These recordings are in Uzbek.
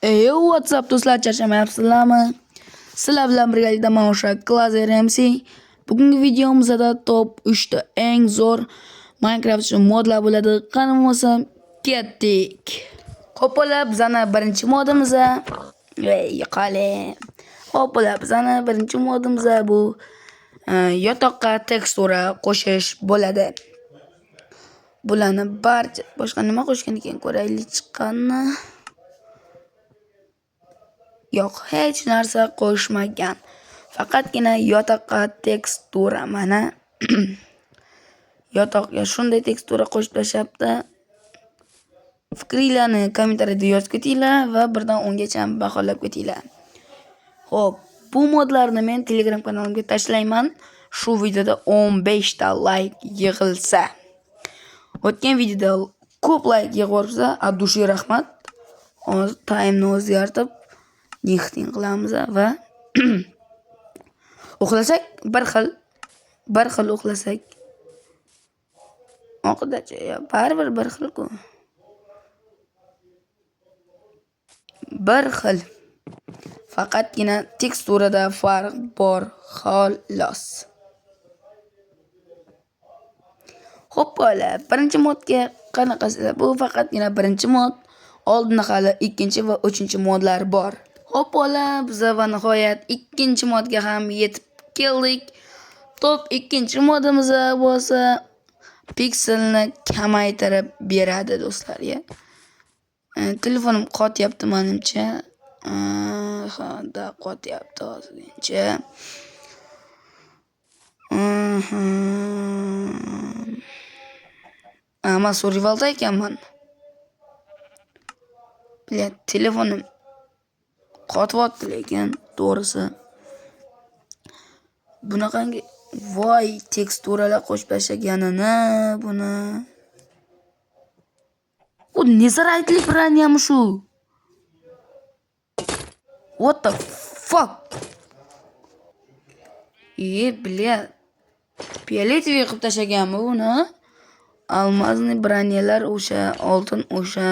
What's up do'stlar, charchamayapsizlarmi? Sizlar bilan birgalikda men o'sha Glazer MC. Bugungi videomizda top 3 ta eng zo'r Minecraft uchun modlar bo'ladi. Qani bo'lmasam ketdik. Xo'plar, bizani birinchi modimiz bizani birinchi modimiz bu yotoqqa tekstura qo'shish bo'ladi. Bularni barcha boshqa nima qo'shgan ekan ko'raylik chiqqanini. Yo'q, hech narsa qo'shmagan. Faqatgina yotoqqa tekstura mana yotoqqa shunday tekstura qo'shib tashlabdi. Fikringlarni kommentariyada yozib ketinglar va 1 dan 10 gacha baholab ketinglar. Xo'p, bu modlarni men Telegram kanalimga tashlayman. Shu videoda 15 ta like yig'ilsa. O'tgan videoda ko'p like yig'ilsa, addushi rahmat. Hozir time'ni o'zgartirib nixting qilamiz va uxlasak bir xil uxlasak oqidachi baribir bir xil-ku. Bir xil. Faqatgina teksturada farq bor xolos. Xo'p, bola, birinchi modga qanaqasilar? Bu faqatgina birinchi mod. Oldinda hali ikkinchi va uchinchi modlar bor. Xo'p, bola, biz va nihoyat ikkinchi modga ham yetib keldik. Top ikkinchi modimiz bo'lsa pikselni kamaytirib beradi do'stlarga. Telefonim qotyapti menimcha. Qotyapti hozircha. Men survivalda ekanman. Bilet telefonim qotyapti lekin to'g'risi. Bunaqangi voy teksturalar qo'shib tashlaganini buni. U nezaraytlik raniyam shu. What the fuck? Bilet. Piyaletiv qilib tashlaganmi buni? Almazli braniyalar o'sha, oltin o'sha,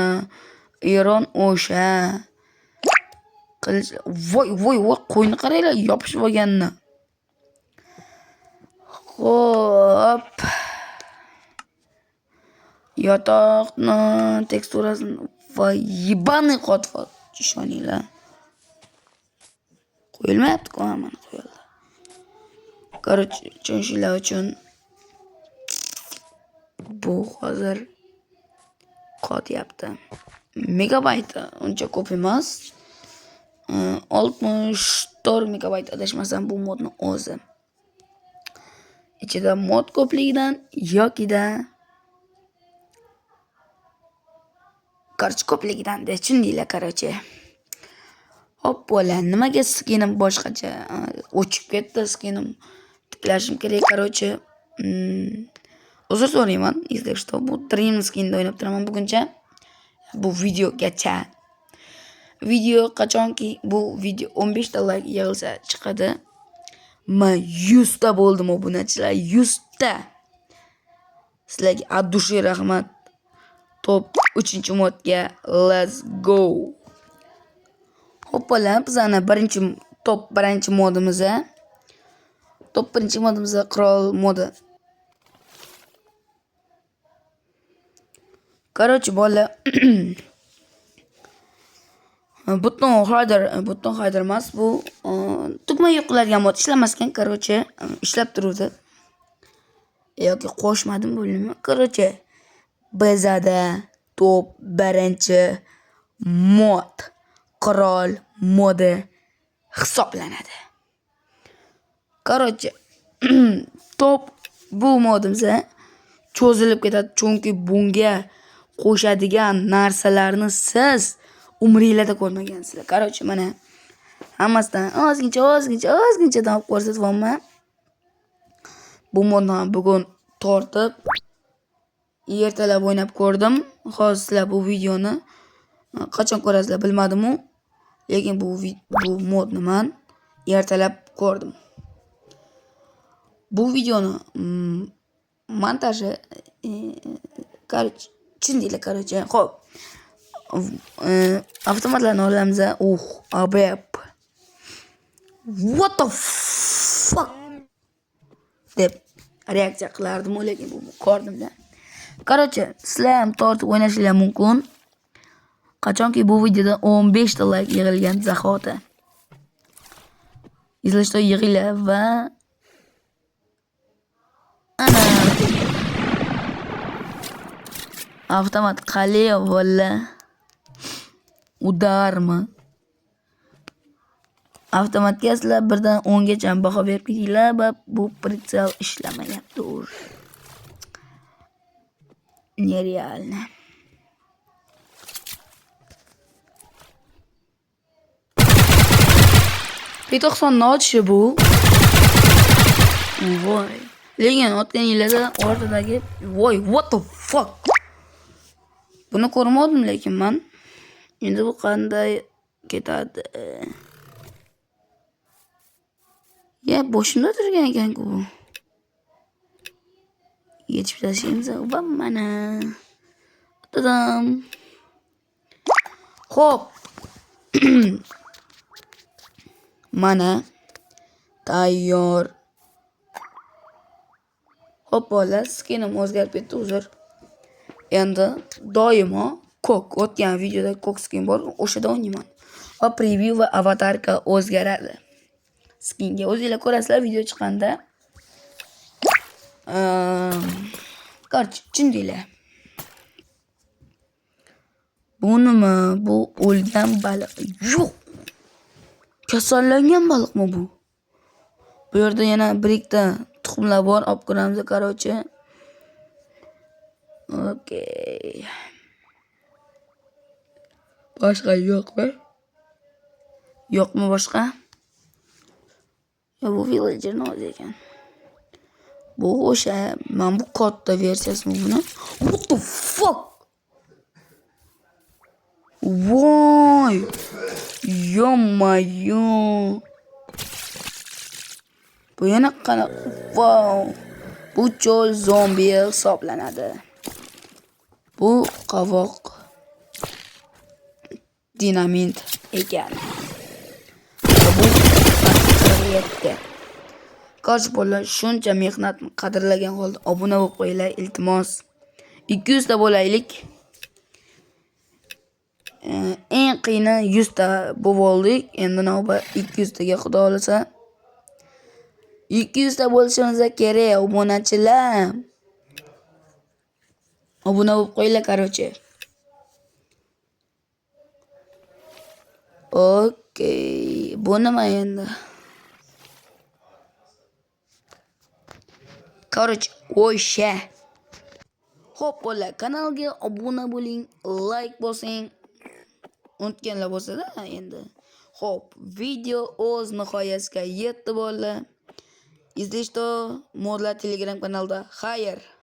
iron o'sha. Voy, qo'yni qaranglar, yopishib olganini. Xo'p. Yotoqni teksturasini va yibani qotib ishoninglar. Qo'yilmayapti-ku, mana qo'yildi. Короче, tushunishlar uchun bu hozir qotyapti. Megabayt uncha ko'p emas. 64 megabayt adashmasam bu modni o'zi. Ichida mod ko'pligidan yokida ko'pligidan de tushundinglar, короче. Hop, bola, nimaga skinim boshqacha o'chib ketdi skinim. Tiklashim kerak, короче. Uzr so'rayman, если что, bu Dream skinda o'ynab turaman buguncha. Bu videogacha. Video qachonki bu video 15 ta like yig'ilsa chiqadi. Men 100 ta bo'ldim obunachilar, 100 ta. Sizlarga addushi rahmat. Top 3-modga let's go. Hoppalar, bizani birinchi modimiz. Top birinchi modimiz qirol modi. Короче, bola. Button hider emas bu. Tugma yo'qiladigan mod ishlamaskan, короче, ishlab turuvdi. Yoki qo'shmadim bo'ldimi? Короче, bizada top birinchi mod qirol modi hisoblanadi. Короче, top bu modimiz cho'zilib ketadi, chunki bunga qo'shadigan narsalarni siz umringlarda ko'rmagansizlar. Короче, mana hammasidan ozgincha deb ko'rsatyapman. Bu modni bugun tortib ertalab o'ynab ko'rdim. Hozir sizlar bu videoni qachon ko'rasizlar bilmadim-u, lekin bu modni men ertalab ko'rdim. Bu videoni montaji tushundinglar, короче. Xo'p, avtomatlarni olamiz. Abep. What the fuck deb reaksiya qilardim, lekin bu ko'rdimda. Короче, sizlar ham tortib o'ynashingiz mumkin. Qachonki bu videoda 15 ta like yig'ilgan zahoti izlashda yig'inglar va ana avtomat qalay valla udarmi. Avtomatga sizlar 1 dan 10 gacha baho berib ketinglar va bu pritsel ishlamayapti. Нереально. P90 notishi bu. Voy. Lekin otganinglarda o'rtadagi voy, what the fuck. Buni ko'rmadim lekin men. Endi bu qanday ketadi? Ya boshimda turgan ekan-ku bu. Yechib tashlaymiz va mana. Tadam. Xo'p. Mana tayyor. Xo'p, bola, skinim o'zgarib ketdi, uzr. Endi doimo ko'k o'tgan videoda ko'k skin bor, o'shada o'ynayman. Va preview va avatarka o'zgaradi. Skinga o'zingizlar ko'rasizlar video chiqqanda. Qarchi, tushundinglar. Bu nima? Bu o'lgan baliq. Yo'q. Kasallangan baliqmi bu? Bu yerda yana bir ikkita tuxumlar bor, olib ko'ramiz, короче. Okey. Boshqa yo'qmi? Yo'qmi boshqa? Ya bu villagerni o'zi ekan. Bu o'sha, men bu katta versiyasimi buni? What the fuck? Voy! Yo-mayo. Bu yana qanaqa? Wow. Bu cho'l zombi hisoblanadi. Bu qovoq dinamit ekan. Bu qadriyatga. Qarshi bolalar shuncha mehnatni qadrlagan holda obuna bo'lib qo'yinglar, iltimos. 200 ta bo'laylik. Eng qiyini 100 ta bo'ldik. Endi navbat 200 taga xudo olsa 200 ta bo'lishimiz kerak, obunachilar. Obuna bo'lib qo'yinglar, короче. Okey, bu nima endi? Короче, o'sha. Xo'p, bolalar, kanalga obuna bo'ling, like bosing. Unutganlar bo'lsa-da endi. Xo'p, video o'z nihoyasiga yetdi bolalar. Izlashda modlar Telegram kanalda. Xayr.